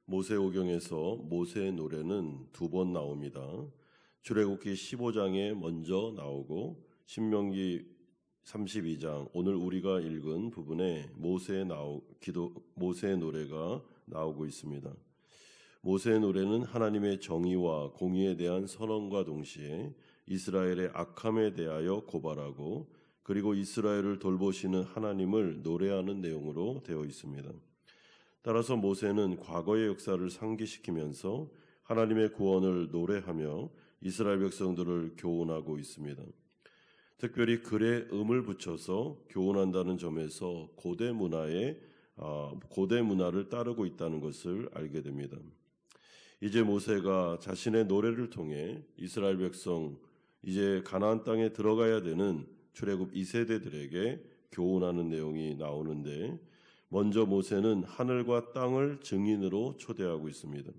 모세오경에서 모세의 노래는 두 번 나옵니다. 출애굽기 15장에 먼저 나오고 신명기 32장 오늘 우리가 읽은 부분에 모세의 노래가 나오고 있습니다. 모세의 노래는 하나님의 정의와 공의에 대한 선언과 동시에 이스라엘의 악함에 대하여 고발하고 그리고 이스라엘을 돌보시는 하나님을 노래하는 내용으로 되어 있습니다. 따라서 모세는 과거의 역사를 상기시키면서 하나님의 구원을 노래하며 이스라엘 백성들을 교훈하고 있습니다. 특별히 글에 음을 붙여서 교훈한다는 점에서 고대 문화를 따르고 있다는 것을 알게 됩니다. 이제 모세가 자신의 노래를 통해 이스라엘 백성 이제 가나안 땅에 들어가야 되는 출애굽 2세대들에게 교훈하는 내용이 나오는데 먼저 모세는 하늘과 땅을 증인으로 초대하고 있습니다.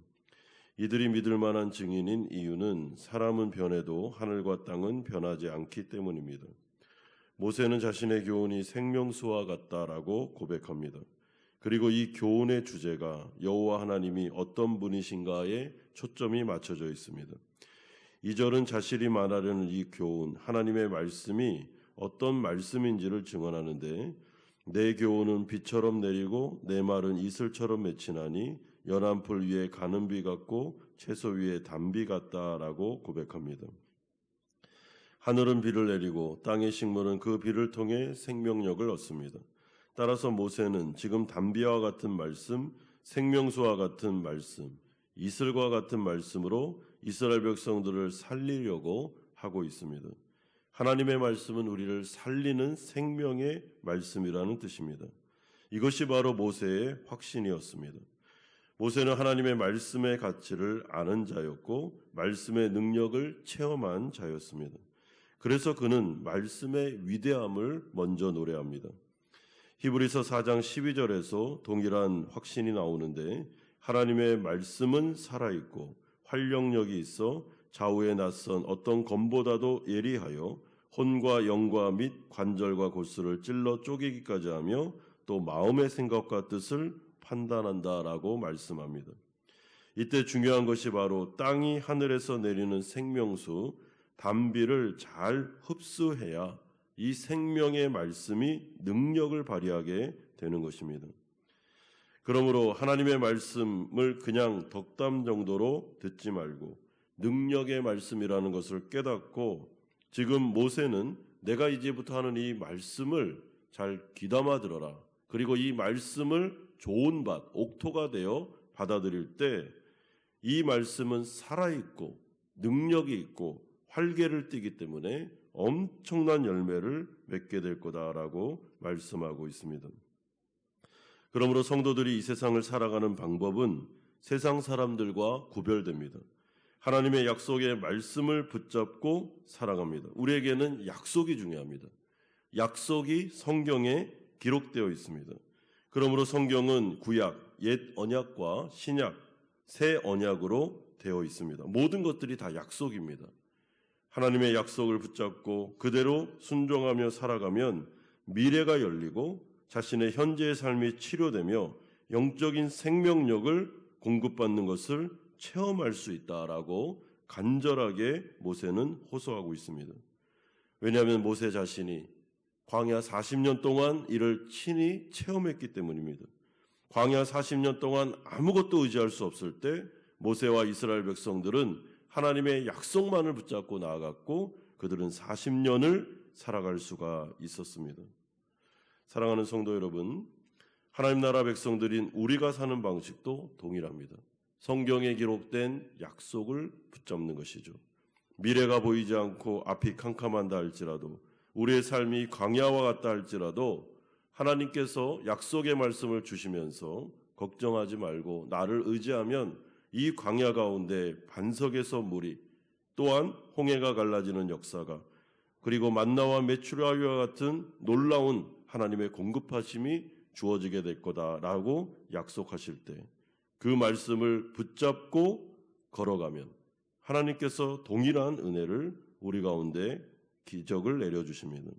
이들이 믿을 만한 증인인 이유는 사람은 변해도 하늘과 땅은 변하지 않기 때문입니다. 모세는 자신의 교훈이 생명수와 같다라고 고백합니다. 그리고 이 교훈의 주제가 여호와 하나님이 어떤 분이신가에 초점이 맞춰져 있습니다. 2절은 자신이 말하려는 이 교훈, 하나님의 말씀이 어떤 말씀인지를 증언하는데 내 교훈은 비처럼 내리고 내 말은 이슬처럼 맺히나니 연한 풀 위에 가는 비 같고 채소 위에 단비 같다라고 고백합니다. 하늘은 비를 내리고 땅의 식물은 그 비를 통해 생명력을 얻습니다. 따라서 모세는 지금 단비와 같은 말씀, 생명수와 같은 말씀, 이슬과 같은 말씀으로 이스라엘 백성들을 살리려고 하고 있습니다. 하나님의 말씀은 우리를 살리는 생명의 말씀이라는 뜻입니다. 이것이 바로 모세의 확신이었습니다. 모세는 하나님의 말씀의 가치를 아는 자였고 말씀의 능력을 체험한 자였습니다. 그래서 그는 말씀의 위대함을 먼저 노래합니다. 히브리서 4장 12절에서 동일한 확신이 나오는데 하나님의 말씀은 살아있고 활력력이 있어 좌우에 낯선 어떤 검보다도 예리하여 혼과 영과 및 관절과 골수를 찔러 쪼개기까지 하며 또 마음의 생각과 뜻을 판단한다라고 말씀합니다. 이때 중요한 것이 바로 땅이 하늘에서 내리는 생명수 단비를 잘 흡수해야 이 생명의 말씀이 능력을 발휘하게 되는 것입니다. 그러므로 하나님의 말씀을 그냥 덕담 정도로 듣지 말고 능력의 말씀이라는 것을 깨닫고 지금 모세는 내가 이제부터 하는 이 말씀을 잘 귀담아 들어라. 그리고 이 말씀을 좋은 밭, 옥토가 되어 받아들일 때 이 말씀은 살아있고 능력이 있고 활개를 띠기 때문에 엄청난 열매를 맺게 될 거다라고 말씀하고 있습니다. 그러므로 성도들이 이 세상을 살아가는 방법은 세상 사람들과 구별됩니다. 하나님의 약속의 말씀을 붙잡고 살아갑니다. 우리에게는 약속이 중요합니다. 약속이 성경에 기록되어 있습니다. 그러므로 성경은 구약, 옛 언약과 신약, 새 언약으로 되어 있습니다. 모든 것들이 다 약속입니다. 하나님의 약속을 붙잡고 그대로 순종하며 살아가면 미래가 열리고 자신의 현재의 삶이 치료되며 영적인 생명력을 공급받는 것을 체험할 수 있다라고 간절하게 모세는 호소하고 있습니다. 왜냐하면 모세 자신이 광야 40년 동안 이를 친히 체험했기 때문입니다. 광야 40년 동안 아무것도 의지할 수 없을 때 모세와 이스라엘 백성들은 하나님의 약속만을 붙잡고 나아갔고 그들은 40년을 살아갈 수가 있었습니다. 사랑하는 성도 여러분, 하나님 나라 백성들인 우리가 사는 방식도 동일합니다. 성경에 기록된 약속을 붙잡는 것이죠. 미래가 보이지 않고 앞이 캄캄한다 할지라도 우리의 삶이 광야와 같다 할지라도 하나님께서 약속의 말씀을 주시면서 걱정하지 말고 나를 의지하면 이 광야 가운데 반석에서 물이 또한 홍해가 갈라지는 역사가 그리고 만나와 메추라기와 같은 놀라운 하나님의 공급하심이 주어지게 될 거다라고 약속하실 때 그 말씀을 붙잡고 걸어가면 하나님께서 동일한 은혜를 우리 가운데 기적을 내려주십니다.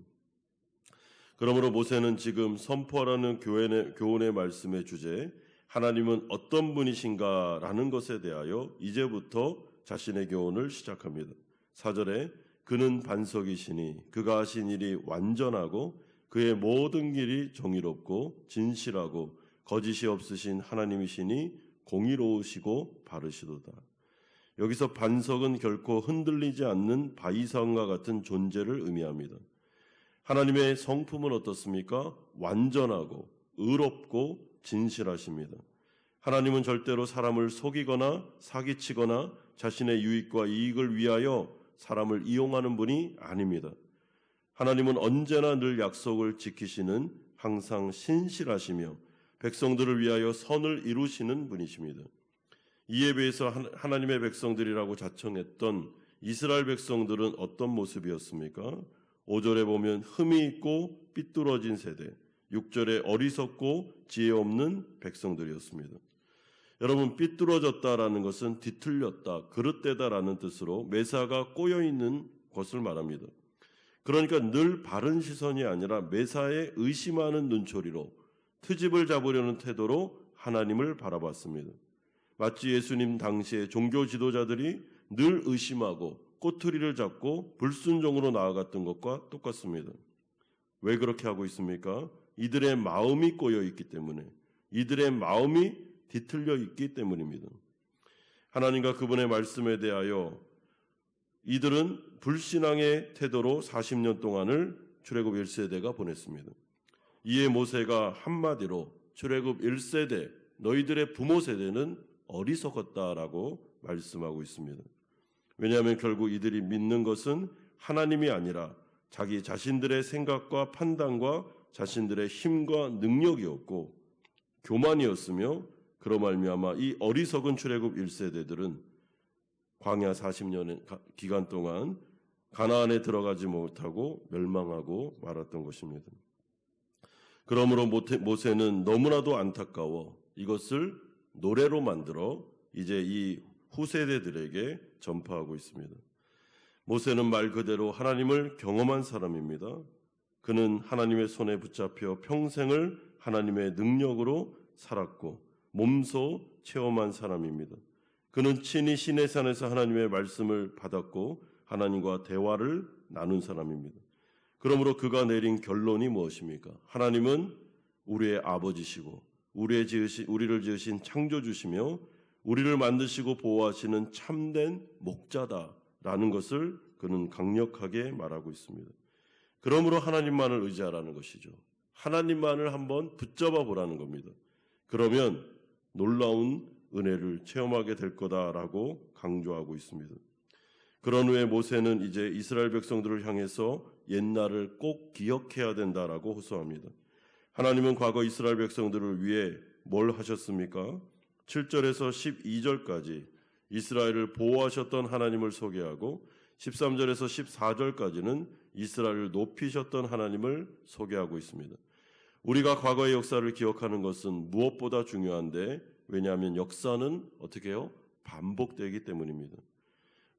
그러므로 모세는 지금 선포하라는 교훈의 말씀의 주제 하나님은 어떤 분이신가라는 것에 대하여 이제부터 자신의 교훈을 시작합니다. 4절에 그는 반석이시니 그가 하신 일이 완전하고 그의 모든 길이 정의롭고 진실하고 거짓이 없으신 하나님이시니 공의로우시고 바르시도다. 여기서 반석은 결코 흔들리지 않는 바위산과 같은 존재를 의미합니다. 하나님의 성품은 어떻습니까? 완전하고 의롭고 진실하십니다. 하나님은 절대로 사람을 속이거나 사기치거나 자신의 유익과 이익을 위하여 사람을 이용하는 분이 아닙니다. 하나님은 언제나 늘 약속을 지키시는 항상 신실하시며 백성들을 위하여 선을 이루시는 분이십니다. 이에 비해서 하나님의 백성들이라고 자청했던 이스라엘 백성들은 어떤 모습이었습니까? 5절에 보면 흠이 있고 삐뚤어진 세대, 6절에 어리석고 지혜 없는 백성들이었습니다. 여러분, 삐뚤어졌다라는 것은 뒤틀렸다, 그릇되다라는 뜻으로 매사가 꼬여있는 것을 말합니다. 그러니까 늘 바른 시선이 아니라 매사에 의심하는 눈초리로 트집을 잡으려는 태도로 하나님을 바라봤습니다. 마치 예수님 당시의 종교 지도자들이 늘 의심하고 꼬투리를 잡고 불순종으로 나아갔던 것과 똑같습니다. 왜 그렇게 하고 있습니까? 이들의 마음이 꼬여 있기 때문에, 이들의 마음이 뒤틀려 있기 때문입니다. 하나님과 그분의 말씀에 대하여 이들은 불신앙의 태도로 40년 동안을 출애굽 1세대가 보냈습니다. 이에 모세가 한마디로 출애굽 1세대, 너희들의 부모 세대는 어리석었다라고 말씀하고 있습니다. 왜냐하면 결국 이들이 믿는 것은 하나님이 아니라 자기 자신들의 생각과 판단과 자신들의 힘과 능력이었고 교만이었으며, 그로 말미암아 이 어리석은 출애굽 1세대들은 광야 40년의 기간 동안 가나안에 들어가지 못하고 멸망하고 말았던 것입니다. 그러므로 모세는 너무나도 안타까워 이것을 노래로 만들어 이제 이 후세대들에게 전파하고 있습니다. 모세는 말 그대로 하나님을 경험한 사람입니다. 그는 하나님의 손에 붙잡혀 평생을 하나님의 능력으로 살았고 몸소 체험한 사람입니다. 그는 친히 시내산에서 하나님의 말씀을 받았고 하나님과 대화를 나눈 사람입니다. 그러므로 그가 내린 결론이 무엇입니까? 하나님은 우리의 아버지시고 우리를 지으신 창조주시며 우리를 만드시고 보호하시는 참된 목자다라는 것을 그는 강력하게 말하고 있습니다. 그러므로 하나님만을 의지하라는 것이죠. 하나님만을 한번 붙잡아 보라는 겁니다. 그러면 놀라운 은혜를 체험하게 될 거다라고 강조하고 있습니다. 그런 후에 모세는 이제 이스라엘 백성들을 향해서 옛날을 꼭 기억해야 된다라고 호소합니다. 하나님은 과거 이스라엘 백성들을 위해 뭘 하셨습니까? 7절에서 12절까지 이스라엘을 보호하셨던 하나님을 소개하고 13절에서 14절까지는 이스라엘을 높이셨던 하나님을 소개하고 있습니다. 우리가 과거의 역사를 기억하는 것은 무엇보다 중요한데, 왜냐하면 역사는 어떻게 해요? 반복되기 때문입니다.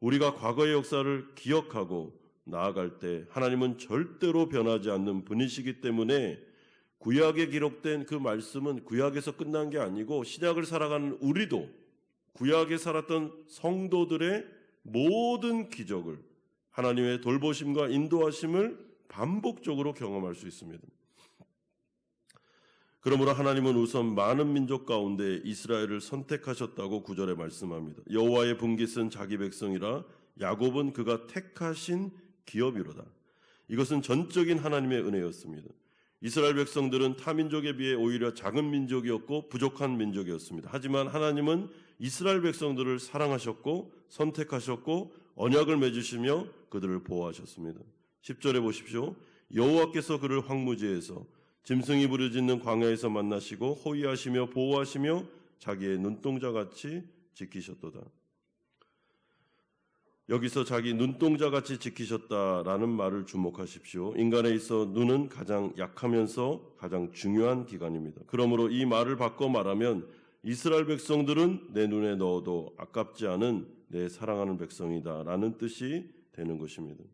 우리가 과거의 역사를 기억하고 나아갈 때 하나님은 절대로 변하지 않는 분이시기 때문에 구약에 기록된 그 말씀은 구약에서 끝난 게 아니고 신약을 살아가는 우리도 구약에 살았던 성도들의 모든 기적을, 하나님의 돌보심과 인도하심을 반복적으로 경험할 수 있습니다. 그러므로 하나님은 우선 많은 민족 가운데 이스라엘을 선택하셨다고 9절에 말씀합니다. 여호와의 분깃은 자기 백성이라 야곱은 그가 택하신 기업이로다. 이것은 전적인 하나님의 은혜였습니다. 이스라엘 백성들은 타민족에 비해 오히려 작은 민족이었고 부족한 민족이었습니다. 하지만 하나님은 이스라엘 백성들을 사랑하셨고 선택하셨고 언약을 맺으시며 그들을 보호하셨습니다. 10절에 보십시오. 여호와께서 그를 황무지에서 짐승이 부르짖는 광야에서 만나시고 호위하시며 보호하시며 자기의 눈동자같이 지키셨도다. 여기서 자기 눈동자같이 지키셨다라는 말을 주목하십시오. 인간에 있어 눈은 가장 약하면서 가장 중요한 기관입니다. 그러므로 이 말을 바꿔 말하면 이스라엘 백성들은 내 눈에 넣어도 아깝지 않은 내 사랑하는 백성이다라는 뜻이 되는 것입니다.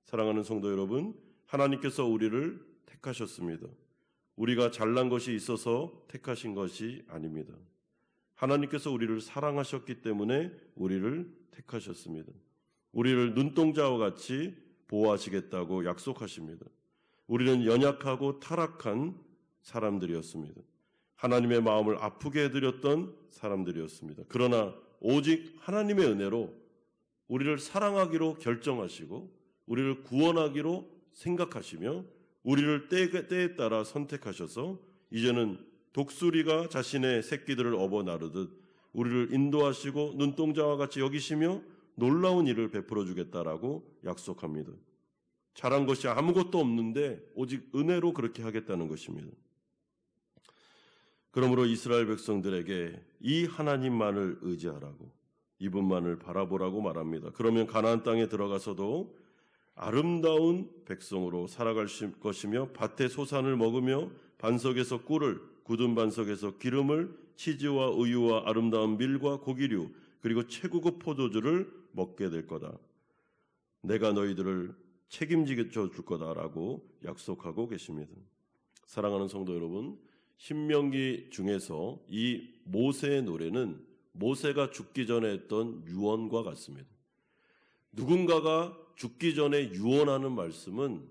사랑하는 성도 여러분, 하나님께서 우리를 택하셨습니다. 우리가 잘난 것이 있어서 택하신 것이 아닙니다. 하나님께서 우리를 사랑하셨기 때문에 우리를 택하셨습니다. 우리를 눈동자와 같이 보호하시겠다고 약속하십니다. 우리는 연약하고 타락한 사람들이었습니다. 하나님의 마음을 아프게 해드렸던 사람들이었습니다. 그러나 오직 하나님의 은혜로 우리를 사랑하기로 결정하시고 우리를 구원하기로 생각하시며 우리를 때에 따라 선택하셔서 이제는 독수리가 자신의 새끼들을 업어 나르듯 우리를 인도하시고 눈동자와 같이 여기시며 놀라운 일을 베풀어 주겠다라고 약속합니다. 잘한 것이 아무것도 없는데 오직 은혜로 그렇게 하겠다는 것입니다. 그러므로 이스라엘 백성들에게 이 하나님만을 의지하라고, 이분만을 바라보라고 말합니다. 그러면 가나안 땅에 들어가서도 아름다운 백성으로 살아갈 것이며 밭의 소산을 먹으며 반석에서 꿀을, 굳은 반석에서 기름을, 치즈와 우유와 아름다운 밀과 고기류 그리고 최고급 포도주를 먹게 될 거다. 내가 너희들을 책임지게 줄 거다라고 약속하고 계십니다. 사랑하는 성도 여러분, 신명기 중에서 이 모세의 노래는 모세가 죽기 전에 했던 유언과 같습니다. 누군가가 죽기 전에 유언하는 말씀은,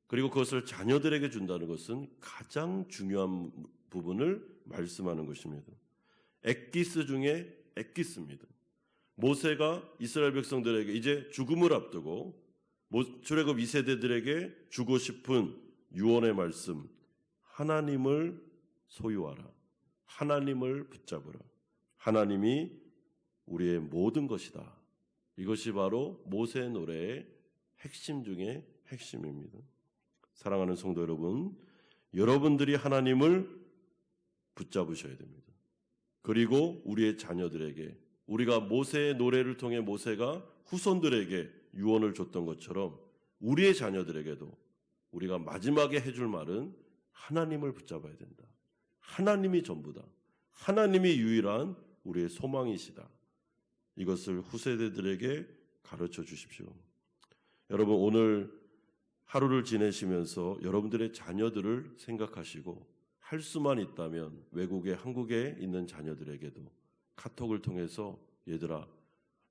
그리고 그것을 자녀들에게 준다는 것은 가장 중요한 부분을 말씀하는 것입니다. 엑기스 중에 엑기스입니다. 모세가 이스라엘 백성들에게 이제 죽음을 앞두고 출애굽 2세대들에게 주고 싶은 유언의 말씀, 하나님을 소유하라, 하나님을 붙잡으라, 하나님이 우리의 모든 것이다. 이것이 바로 모세의 노래의 핵심 중에 핵심입니다. 사랑하는 성도 여러분, 여러분들이 하나님을 붙잡으셔야 됩니다. 그리고 우리의 자녀들에게, 우리가 모세의 노래를 통해 모세가 후손들에게 유언을 줬던 것처럼 우리의 자녀들에게도 우리가 마지막에 해줄 말은 하나님을 붙잡아야 된다. 하나님이 전부다. 하나님이 유일한 우리의 소망이시다. 이것을 후세대들에게 가르쳐 주십시오. 여러분, 오늘 하루를 지내시면서 여러분들의 자녀들을 생각하시고 할 수만 있다면 외국에, 한국에 있는 자녀들에게도 카톡을 통해서 얘들아,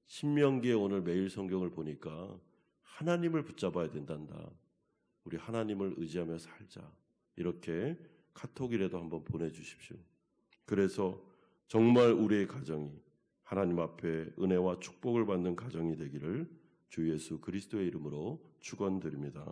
신명기에 오늘 매일 성경을 보니까 하나님을 붙잡아야 된단다. 우리 하나님을 의지하며 살자. 이렇게 카톡이라도 한번 보내주십시오. 그래서 정말 우리의 가정이 하나님 앞에 은혜와 축복을 받는 가정이 되기를 주 예수 그리스도의 이름으로 축원드립니다.